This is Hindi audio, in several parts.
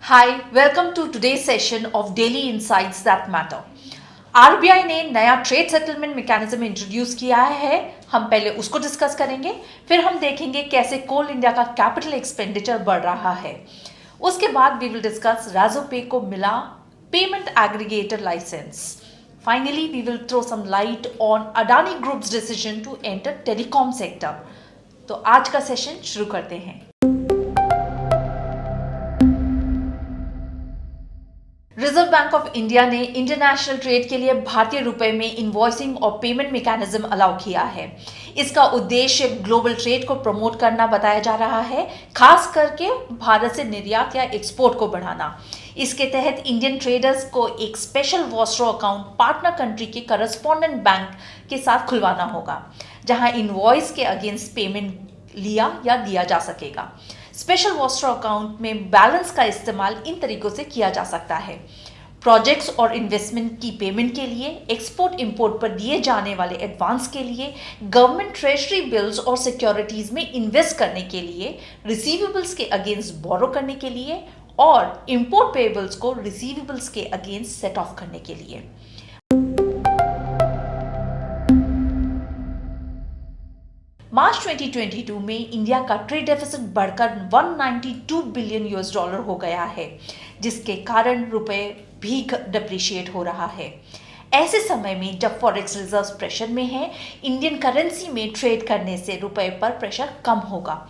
Hi, welcome to today's session of Daily Insights That Matter. RBI ने नया ट्रेड सेटलमेंट मैकेनिज्म इंट्रोड्यूस किया है। हम पहले उसको डिस्कस करेंगे, फिर हम देखेंगे कैसे कोल इंडिया का कैपिटल एक्सपेंडिचर बढ़ रहा है। उसके बाद वी विल डिस्कस राजोपे को मिला payment aggregator license. Finally we will throw some light on Adani groups decision to enter telecom sector. तो आज का सेशन शुरू करते हैं। रिजर्व बैंक ऑफ इंडिया ने इंटरनेशनल ट्रेड के लिए भारतीय रुपए में इनवॉइसिंग और पेमेंट मैकेनिज्म अलाउ किया है। इसका उद्देश्य ग्लोबल ट्रेड को प्रमोट करना बताया जा रहा है, खास करके भारत से निर्यात या एक्सपोर्ट को बढ़ाना। इसके तहत इंडियन ट्रेडर्स को एक special Vostro account partner country के करस्पॉन्डेंट बैंक के साथ खुलवाना होगा, जहां इनवॉइस के अगेंस्ट पेमेंट लिया या दिया जा सकेगा। स्पेशल वॉस्ट्रो अकाउंट में बैलेंस का इस्तेमाल इन तरीकों से किया जा सकता है: प्रोजेक्ट्स और इन्वेस्टमेंट की पेमेंट के लिए, एक्सपोर्ट इंपोर्ट पर दिए जाने वाले एडवांस के लिए, गवर्नमेंट ट्रेजरी बिल्स और सिक्योरिटीज में इन्वेस्ट करने के लिए, रिसीवेबल्स के अगेंस्ट बोरो करने के लिए और इंपोर्ट पेएबल्स को रिसीवेबल्स के अगेंस्ट सेट ऑफ करने के लिए। मार्च 2022 में इंडिया का ट्रेड डेफिसिट बढ़कर 192 बिलियन यूएस डॉलर हो गया है, जिसके कारण रुपए भी डिप्रिशिएट हो रहा है। ऐसे समय में जब फॉरेक्स रिजर्व्स प्रेशर में है, इंडियन करेंसी में ट्रेड करने से रुपए पर प्रेशर कम होगा।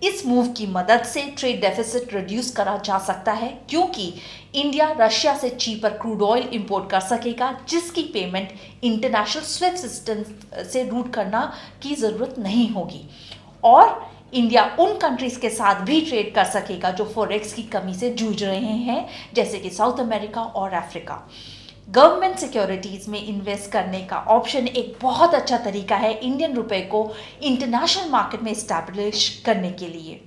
इस मूव की मदद से ट्रेड डेफिसिट रिड्यूस करा जा सकता है, क्योंकि इंडिया रशिया से चीपर क्रूड ऑयल इंपोर्ट कर सकेगा, जिसकी पेमेंट इंटरनेशनल स्विफ्ट सिस्टम से रूट करना की ज़रूरत नहीं होगी। और इंडिया उन कंट्रीज के साथ भी ट्रेड कर सकेगा जो फॉरेक्स की कमी से जूझ रहे हैं, जैसे कि साउथ अमेरिका और अफ्रीका। गवर्नमेंट सिक्योरिटीज में इन्वेस्ट करने का ऑप्शन एक बहुत अच्छा तरीका है इंडियन रुपए को इंटरनेशनल मार्केट में इस्टेब्लिश करने के लिए।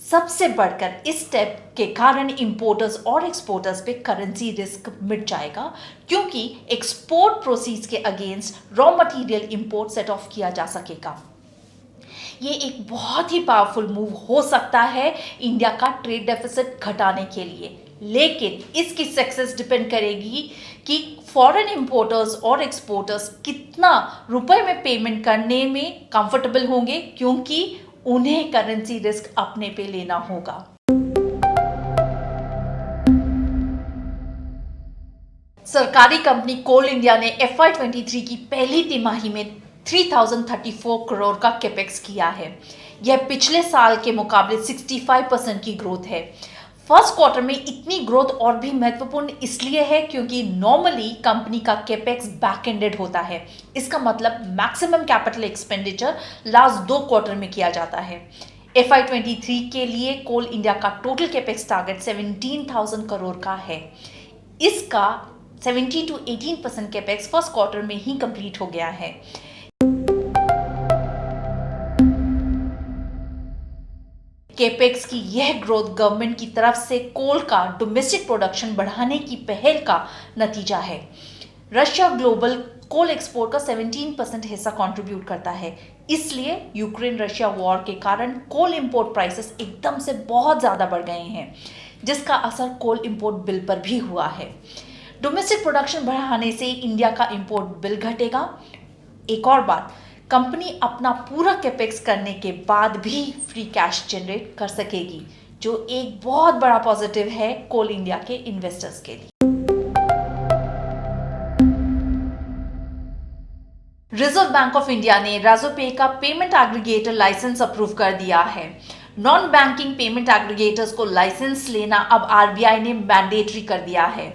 सबसे बढ़कर इस स्टेप के कारण इंपोर्टर्स और एक्सपोर्टर्स पे करेंसी रिस्क मिट जाएगा, क्योंकि एक्सपोर्ट प्रोसीड्स के against raw material import set of किया जा सकेगा। ये एक बहुत ही पावरफुल मूव हो सकता है इंडिया का ट्रेड डेफिसिट घटाने के लिए, लेकिन इसकी सक्सेस डिपेंड करेगी कि फॉरेन इंपोर्टर्स और एक्सपोर्टर्स कितना रुपए में पेमेंट करने में कंफर्टेबल होंगे, क्योंकि उन्हें करेंसी रिस्क अपने पे लेना होगा। सरकारी कंपनी कोल इंडिया ने FY23 की पहली तिमाही में 3034 करोड़ का कैपेक्स किया है। यह पिछले साल के मुकाबले 65% की ग्रोथ है। फर्स्ट क्वार्टर में इतनी ग्रोथ और भी महत्वपूर्ण इसलिए है क्योंकि नॉर्मली कंपनी का कैपेक्स बैक एंडेड होता है। इसका मतलब maximum capital expenditure last 2 quarter में किया जाता है। FY23 के लिए कोल इंडिया का टोटल कैपेक्स टारगेट 17,000 करोड़ का है। इसका 17 to 18% कैपेक्स फर्स्ट क्वार्टर में ही कंप्लीट हो गया है। कैपेक्स की यह ग्रोथ गवर्नमेंट की तरफ से कोल का डोमेस्टिक प्रोडक्शन बढ़ाने की पहल का नतीजा है। रशिया ग्लोबल कोल एक्सपोर्ट का 17% हिस्सा कंट्रीब्यूट करता है, इसलिए यूक्रेन रशिया वॉर के कारण कोल इंपोर्ट प्राइसेस एकदम से बहुत ज़्यादा बढ़ गए हैं, जिसका असर कोल इंपोर्ट बिल पर भी हुआ है। डोमेस्टिक प्रोडक्शन बढ़ाने से इंडिया का इंपोर्ट बिल घटेगा। एक और बात, कंपनी अपना पूरा कैपेक्स करने के बाद भी फ्री कैश जनरेट कर सकेगी, जो एक बहुत बड़ा पॉजिटिव है कोल इंडिया के इन्वेस्टर्स के लिए। रिजर्व बैंक ऑफ इंडिया ने राजोपे का पेमेंट एग्रीगेटर लाइसेंस अप्रूव कर दिया है। नॉन बैंकिंग पेमेंट एग्रीगेटर्स को लाइसेंस लेना अब आरबीआई ने मैंडेटरी कर दिया है।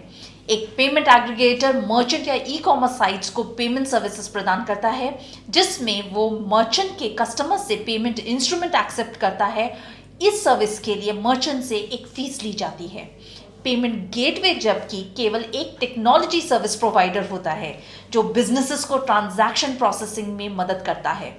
एक पेमेंट एग्रीगेटर मर्चेंट या ई कॉमर्स साइट्स को पेमेंट सर्विसेज प्रदान करता है, जिसमें वो मर्चेंट के कस्टमर से पेमेंट इंस्ट्रूमेंट एक्सेप्ट करता है। इस सर्विस के लिए मर्चेंट से एक फीस ली जाती है। पेमेंट गेटवे जबकि केवल एक टेक्नोलॉजी सर्विस प्रोवाइडर होता है, जो बिजनेसेस को ट्रांजैक्शन प्रोसेसिंग में मदद करता है।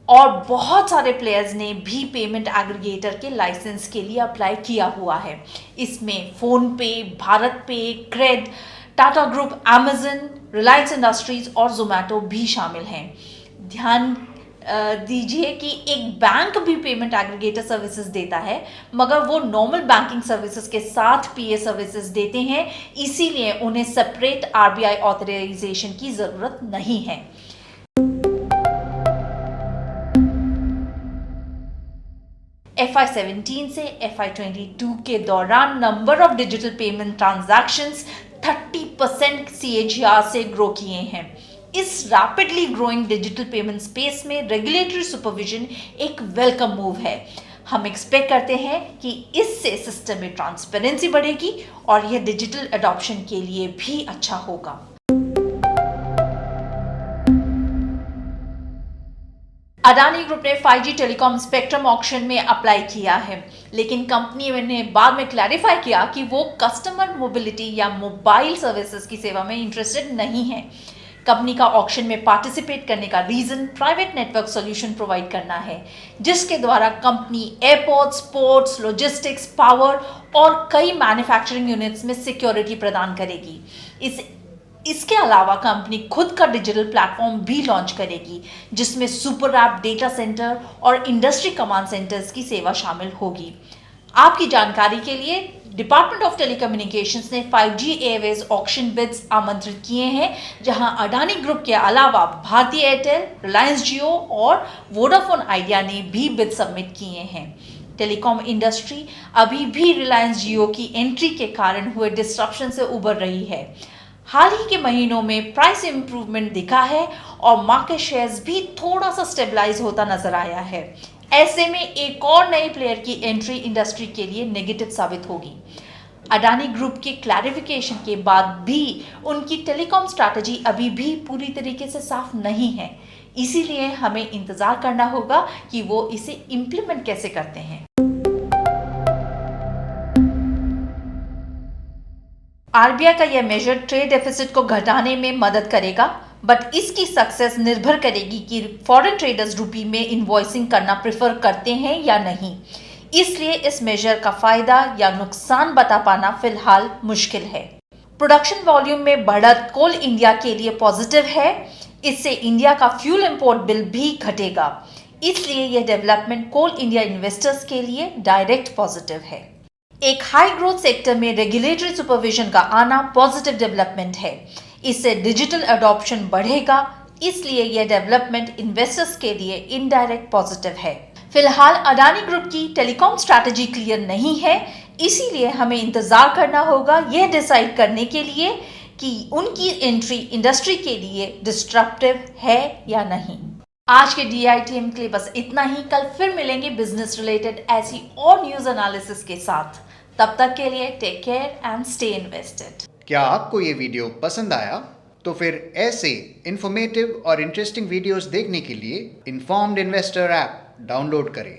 और बहुत सारे प्लेयर्स ने भी पेमेंट एग्रीगेटर के लाइसेंस के लिए अप्लाई किया हुआ है। इसमें फोन पे, BharatPe, CRED, Tata group, Amazon, Reliance industries और जोमैटो भी शामिल हैं। ध्यान दीजिए कि एक बैंक भी पेमेंट एग्रीगेटर सर्विसेज देता है, मगर वो नॉर्मल बैंकिंग सर्विसेज के साथ पीए सर्विसेज देते हैं, इसीलिए उन्हें सेपरेट आरबीआई ऑथराइजेशन की जरूरत नहीं है। FY17 से FY22 के दौरान number of digital payment transactions 30% CAGR से ग्रो किए हैं। इस rapidly growing digital payment space में रेगुलेटरी सुपरविजन एक वेलकम मूव है। हम एक्सपेक्ट करते हैं कि इससे सिस्टम में ट्रांसपेरेंसी बढ़ेगी और यह डिजिटल अडॉप्शन के लिए भी अच्छा होगा। अडानी ग्रुप ने 5G टेलीकॉम स्पेक्ट्रम ऑक्शन में अप्लाई किया है, लेकिन कंपनी ने बाद में क्लैरिफाई किया कि वो कस्टमर मोबिलिटी या मोबाइल सर्विसेज की सेवा में इंटरेस्टेड नहीं है। कंपनी का ऑक्शन में पार्टिसिपेट करने का reason private network solution provide करना है, जिसके द्वारा company airports, ports, logistics, power और कई मैन्युफैक्चरिंग यूनिट्स में सिक्योरिटी प्रदान करेगी। इसके अलावा कंपनी खुद का डिजिटल प्लेटफॉर्म भी लॉन्च करेगी, जिसमें सुपर ऐप, डेटा सेंटर और इंडस्ट्री कमांड सेंटर्स की सेवा शामिल होगी। आपकी जानकारी के लिए डिपार्टमेंट ऑफ टेलीकम्युनिकेशंस ने 5G एयरवेज ऑक्शन बिड्स आमंत्रित किए हैं, जहां अडानी ग्रुप के अलावा भारती एयरटेल, रिलायंस जियो और वोडाफोन आइडिया ने भी बिड सबमिट किए हैं। टेलीकॉम इंडस्ट्री अभी भी रिलायंस जियो की एंट्री के कारण हुए डिस्ट्रप्शन से उबर रही है। हाल ही के महीनों में प्राइस इंप्रूवमेंट दिखा है और मार्केट शेयर्स भी थोड़ा सा स्टेबलाइज होता नजर आया है। ऐसे में एक और नए प्लेयर की एंट्री इंडस्ट्री के लिए नेगेटिव साबित होगी। अडानी ग्रुप के क्लैरिफिकेशन के बाद भी उनकी टेलीकॉम स्ट्रैटेजी अभी भी पूरी तरीके से साफ नहीं है, इसीलिए हमें इंतजार करना होगा कि वो इसे इम्प्लीमेंट कैसे करते हैं। आरबीआई का यह मेजर ट्रेड डेफिसिट को घटाने में मदद करेगा, बट इसकी सक्सेस निर्भर करेगी कि फॉरेन ट्रेडर्स रुपी में इनवॉइसिंग करना प्रेफर करते हैं या नहीं। इसलिए इस मेजर का फायदा या नुकसान बता पाना फिलहाल मुश्किल है। प्रोडक्शन वॉल्यूम में बढ़त कोल इंडिया के लिए पॉजिटिव है। इससे इंडिया का फ्यूल इंपोर्ट बिल भी घटेगा, इसलिए यह डेवलपमेंट कोल इंडिया इन्वेस्टर्स के लिए डायरेक्ट पॉजिटिव है। एक हाई ग्रोथ सेक्टर में रेगुलेटरी सुपरविजन का आना पॉजिटिव डेवलपमेंट है। इससे डिजिटल अडॉप्शन बढ़ेगा, इसलिए यह डेवलपमेंट इन्वेस्टर्स के लिए इनडायरेक्ट पॉजिटिव है। फिलहाल अडानी ग्रुप की टेलीकॉम स्ट्रैटेजी क्लियर नहीं है, इसीलिए हमें इंतजार करना होगा यह डिसाइड करने के लिए कि उनकी एंट्री इंडस्ट्री के लिए डिस्ट्रप्टिव है या नहीं। आज के DITM के लिए बस इतना ही। कल फिर मिलेंगे बिजनेस रिलेटेड ऐसी और न्यूज एनालिसिस के साथ। तब तक के लिए take care and stay invested. क्या आपको ये वीडियो पसंद आया? तो फिर ऐसे इंफॉर्मेटिव और इंटरेस्टिंग वीडियोस देखने के लिए इन्फॉर्म्ड इन्वेस्टर ऐप डाउनलोड करें।